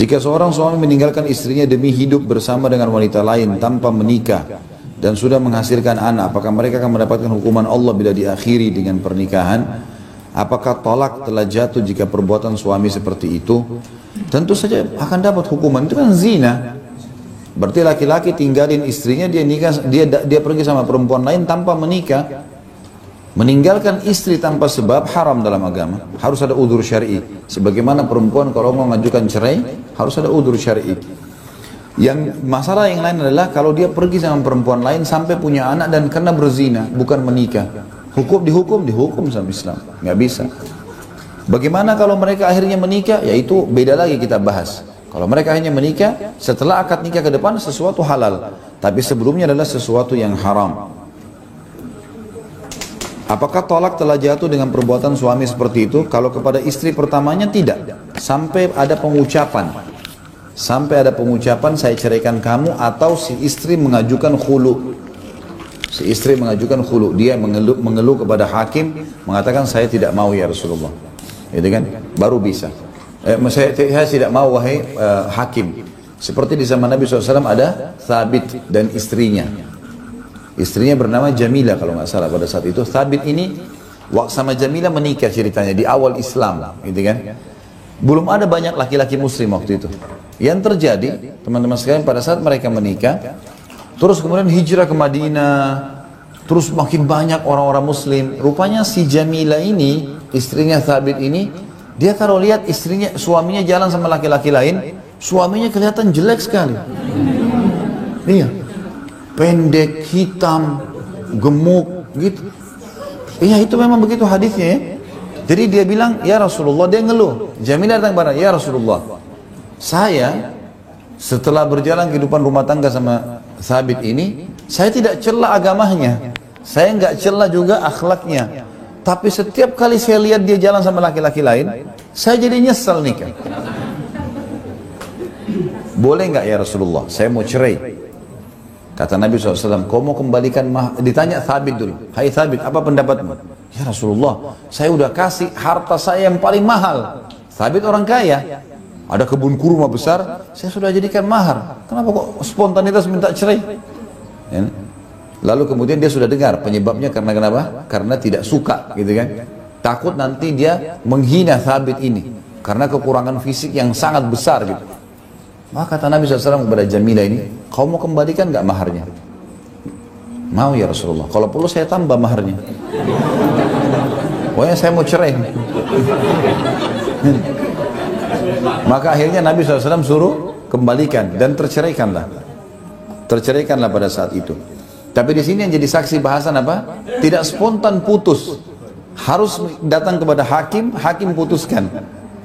Jika seorang suami meninggalkan istrinya demi hidup bersama dengan wanita lain tanpa menikah dan sudah menghasilkan anak, apakah mereka akan mendapatkan hukuman Allah bila diakhiri dengan pernikahan? Apakah tolak telah jatuh jika perbuatan suami seperti itu? Tentu saja akan dapat hukuman, itu kan zina. Berarti laki-laki tinggalin istrinya, dia pergi sama perempuan lain tanpa menikah. Meninggalkan istri tanpa sebab haram dalam agama. Harus ada udzur syar'i. Sebagaimana perempuan kalau mau mengajukan cerai, harus ada udzur syar'i. Yang masalah yang lain adalah kalau dia pergi sama perempuan lain sampai punya anak dan karena berzina, bukan menikah. Dihukum sama Islam. Nggak bisa. Bagaimana kalau mereka akhirnya menikah? Ya itu beda lagi kita bahas. Kalau mereka hanya menikah, setelah akad nikah ke depan sesuatu halal. Tapi sebelumnya adalah sesuatu yang haram. Apakah tolak telah jatuh dengan perbuatan suami seperti itu? Kalau kepada istri pertamanya tidak. Sampai ada pengucapan. Saya ceraikan kamu, atau si istri mengajukan khulu. Dia mengeluh kepada hakim, mengatakan saya tidak mau ya Rasulullah. Itu kan baru bisa. Saya tidak mau wahai hakim. Seperti di zaman Nabi SAW ada Thabit dan istrinya. Istrinya bernama Jamilah kalau nggak salah pada saat itu. Thabit ini sama Jamilah menikah ceritanya di awal Islam, gitu kan? Belum ada banyak laki-laki muslim waktu itu. Yang terjadi, teman-teman sekalian, pada saat mereka menikah, terus kemudian hijrah ke Madinah, terus makin banyak orang-orang muslim. Rupanya si Jamilah ini, istrinya Thabit ini, dia kalau lihat suaminya jalan sama laki-laki lain, suaminya kelihatan jelek sekali. Iya. Pendek, hitam, gemuk, gitu. Iya, itu memang begitu hadisnya ya. Jadi dia bilang, ya Rasulullah, dia ngeluh. Jamilah datang kepada, ya Rasulullah, saya setelah berjalan kehidupan rumah tangga sama Thabit ini, saya tidak cela agamanya, saya nggak cela juga akhlaknya. Tapi setiap kali saya lihat dia jalan sama laki-laki lain, saya jadi nyesal nikah. Boleh nggak ya Rasulullah, saya mau cerai. Kata Nabi SAW, kau mau kembalikan ditanya Thabit dulu. Hai Thabit, apa pendapatmu? Ya Rasulullah, saya udah kasih harta saya yang paling mahal. Thabit orang kaya, ada kebun kurma besar, saya sudah jadikan mahar. Kenapa kok spontanitas minta cerai? Ya. Lalu kemudian dia sudah dengar penyebabnya karena kenapa? Karena tidak suka, gitu kan? Takut nanti dia menghina Thabit ini karena kekurangan fisik yang sangat besar, gitu. Maka kata Nabi SAW kepada Jamilah ini, kau mau kembalikan gak maharnya? Mau ya Rasulullah, kalau perlu saya tambah maharnya. Pokoknya saya mau cerai. Maka akhirnya Nabi SAW suruh kembalikan dan terceraikanlah pada saat itu. Tapi di sini yang jadi saksi bahasan apa? Tidak spontan putus, harus datang kepada hakim putuskan.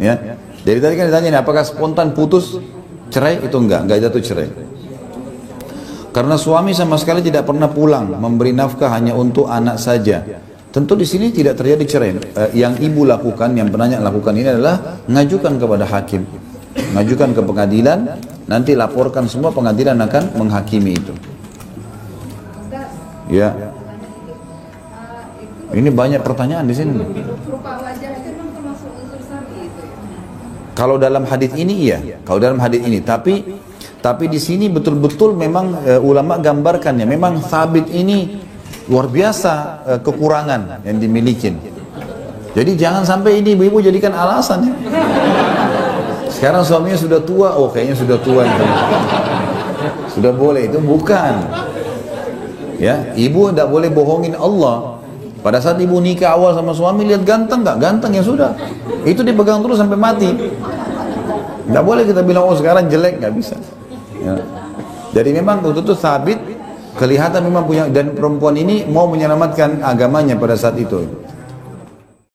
Ya. Dari tadi kan ditanya, apakah spontan putus? Cerai itu enggak jatuh cerai. Karena suami sama sekali tidak pernah pulang, memberi nafkah hanya untuk anak saja. Tentu di sini tidak terjadi cerai. Yang ibu lakukan, yang penanya lakukan ini adalah mengajukan kepada hakim, mengajukan ke pengadilan, nanti laporkan semua, pengadilan akan menghakimi itu. Ya. Ini banyak pertanyaan di sini. Kalau dalam hadis ini iya, tapi di sini betul-betul memang ulama gambarkannya. Memang Thabit ini luar biasa kekurangan yang dimiliki. Jadi jangan sampai ini ibu-ibu jadikan alasan ya. Sekarang suaminya sudah tua, kayaknya sudah tua itu. Sudah boleh, itu bukan. Ya, ibu tidak boleh bohongin Allah. Pada saat ibu nikah awal sama suami, lihat ganteng nggak? Ganteng, ya sudah. Itu dipegang terus sampai mati. Nggak boleh kita bilang, sekarang jelek, nggak bisa. Ya. Jadi memang waktu itu Thabit kelihatan memang punya, dan perempuan ini mau menyelamatkan agamanya pada saat itu.